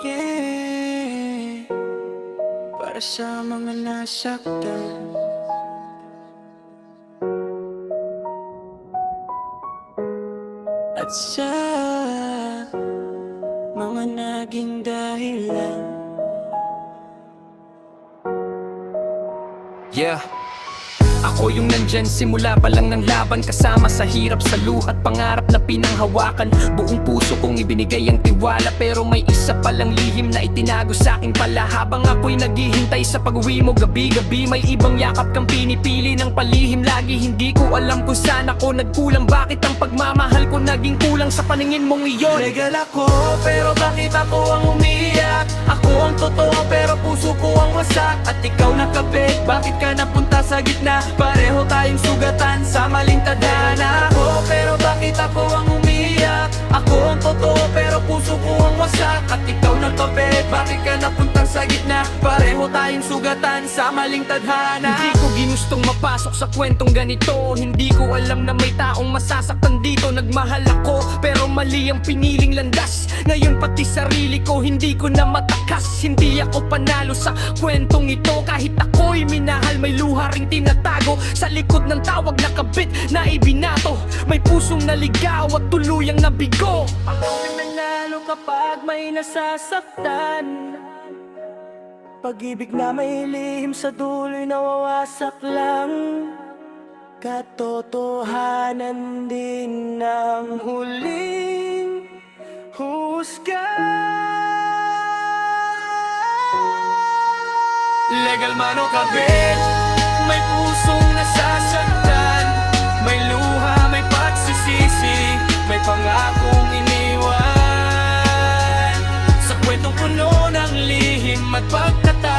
yeah. Para sa mga nasaktan, at sa mga naging dahilan. Yeah. Ako yung nandyan simula pa lang ng laban, kasama sa hirap, sa luhat, pangarap na pinanghawakan. Buong puso kong ibinigay ang tiwala, pero may isa palang lihim na itinago sa aking pala. Habang ako'y naghihintay sa pag-uwi mo gabi-gabi, may ibang yakap kang pinipili ng palihim lagi. Hindi ko alam kung saan ako nagkulang, bakit ang pagmamahal ko naging kulang sa paningin mong iyon. Legal ako, pero bakit ako ang umiiyak? Ako ang totoo, pero puso ko ang wasak. At ikaw nakabit, bakit ka napunta sa gitna? Pareho tayong sugatan sa maling tadhana. Ako, pero bakit ako ang umiiyak? Ako ang totoo, pero puso ko ang wasak. At ikaw nakabit, bakit ka napunta sa gitna? Pareho tayong sugatan sa maling tadhana. Hindi ko ginustong mapasok sa kwentong ganito. Hindi ko alam na may taong masasaktan dito. Nagmahal ako, pero mali ang piniling landas. Ngayon pati sarili ko, hindi ko na matakas. Hindi ako panalo sa kwentong ito. Kahit ako'y minahal, may luha ring tinatago. Sa likod ng tawag na kabit na ibinato, may pusong naligaw at tuluyang nabigo. Ako'y nanalo kapag may nasasaktan. Pag-ibig na may lihim sa dulo'y nawawasak lang. Katotohanan din ang huling husga. Legal man o kabit, may pusong nasasaktan. May luha, may pagsisisi, may pangakong iniwan. Sa kwentong puno ng lihim at pagtatalo,